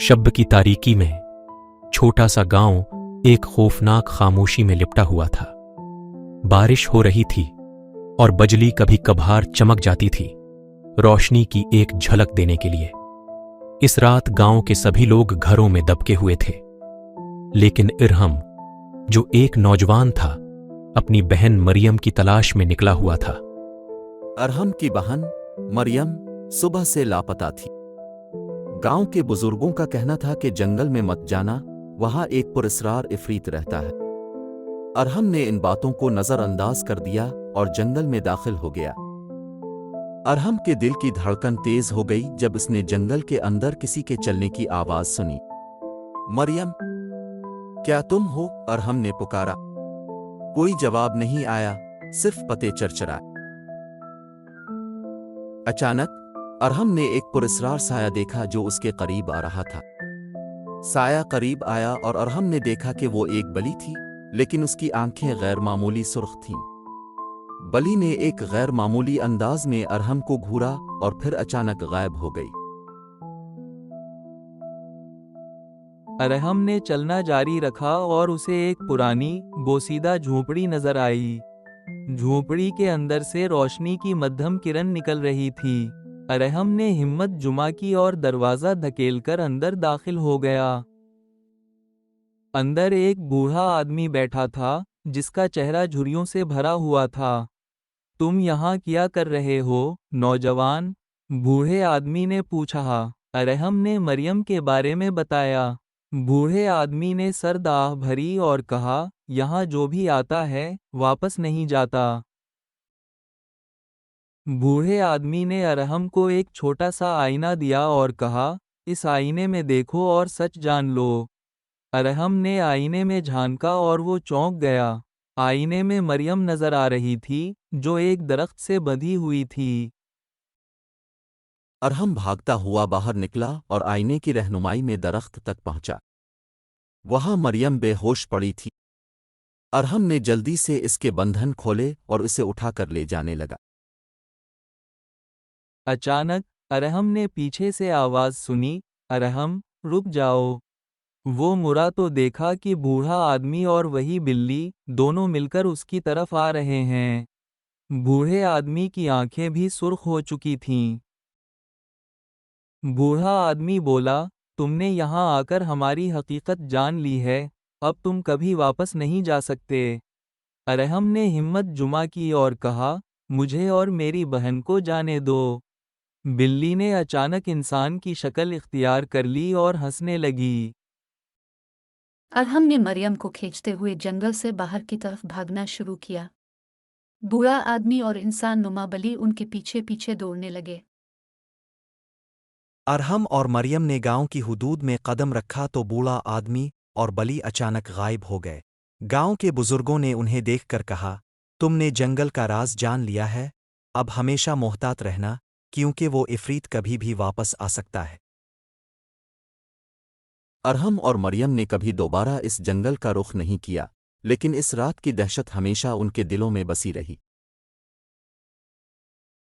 शब की तारीकी में छोटा सा गांव एक खौफनाक खामोशी में लिपटा हुआ था। बारिश हो रही थी और बजली कभी कभार चमक जाती थी, रोशनी की एक झलक देने के लिए। इस रात गांव के सभी लोग घरों में दबके हुए थे, लेकिन इरहम, जो एक नौजवान था, अपनी बहन मरियम की तलाश में निकला हुआ था। अरहम की बहन मरियम सुबह से लापता थी। गांव के बुजुर्गों का कहना था कि जंगल में मत जाना, वहां एक पुरस्रार इफरीत रहता है। अरहम ने इन बातों को नजरअंदाज कर दिया और जंगल में दाखिल हो गया। अरहम के दिल की धड़कन तेज हो गई जब उसने जंगल के अंदर किसी के चलने की आवाज सुनी। मरियम, क्या तुम हो? अरहम ने पुकारा। कोई जवाब नहीं आया, सिर्फ पत्ते चरचराए। अचानक अरहम ने एक पुरस्रार साया देखा जो उसके करीब आ रहा था। साया करीब आया और अरहम ने देखा कि वो एक बलि थी, लेकिन उसकी आंखें गैर मामूली सुर्ख थीं। बलि ने एक गैर मामूली अंदाज में अरहम को घूरा और फिर अचानक गायब हो गई। अरहम ने चलना जारी रखा और उसे एक पुरानी बोसीदा झोपड़ी नजर आई। झोपड़ी के अंदर से रोशनी की मध्यम किरण निकल रही थी। अरहम ने हिम्मत जुमा की और दरवाजा धकेलकर अंदर दाखिल हो गया। अंदर एक बूढ़ा आदमी बैठा था, जिसका चेहरा झुर्रियों से भरा हुआ था। तुम यहाँ क्या कर रहे हो, नौजवान? बूढ़े आदमी ने पूछा। अरहम ने मरियम के बारे में बताया। बूढ़े आदमी ने सर्द आह भरी और कहा, यहाँ जो भी आता है वापस नहीं जाता। बूढ़े आदमी ने अरहम को एक छोटा सा आईना दिया और कहा, इस आईने में देखो और सच जान लो। अरहम ने आईने में झांका और वो चौंक गया। आईने में मरियम नजर आ रही थी, जो एक दरख्त से बंधी हुई थी। अरहम भागता हुआ बाहर निकला और आईने की रहनुमाई में दरख्त तक पहुंचा। वहां मरियम बेहोश पड़ी थी। अरहम ने जल्दी से इसके बंधन खोले और उसे उठाकर ले जाने लगा। अचानक अरहम ने पीछे से आवाज सुनी, अरहम, रुक जाओ। वो मुड़ा तो देखा कि बूढ़ा आदमी और वही बिल्ली दोनों मिलकर उसकी तरफ आ रहे हैं। बूढ़े आदमी की आंखें भी सुर्ख हो चुकी थीं। बूढ़ा आदमी बोला, तुमने यहाँ आकर हमारी हकीकत जान ली है, अब तुम कभी वापस नहीं जा सकते। अरहम ने हिम्मत जुमा की और कहा, मुझे और मेरी बहन को जाने दो। बिल्ली ने अचानक इंसान की शक्ल इख्तियार कर ली और हंसने लगी। अरहम ने मरियम को खींचते हुए जंगल से बाहर की तरफ भागना शुरू किया। बूढ़ा आदमी और इंसान नुमा बली उनके पीछे पीछे दौड़ने लगे। अरहम और मरियम ने गांव की हुदूद में कदम रखा तो बूढ़ा आदमी और बली अचानक गायब हो गए। गांव के बुजुर्गों ने उन्हें देखकर कहा, तुमने जंगल का राज जान लिया है, अब हमेशा मोहतात रहना, क्योंकि वो इफरीत कभी भी वापस आ सकता है। अरहम और मरियम ने कभी दोबारा इस जंगल का रुख नहीं किया, लेकिन इस रात की दहशत हमेशा उनके दिलों में बसी रही।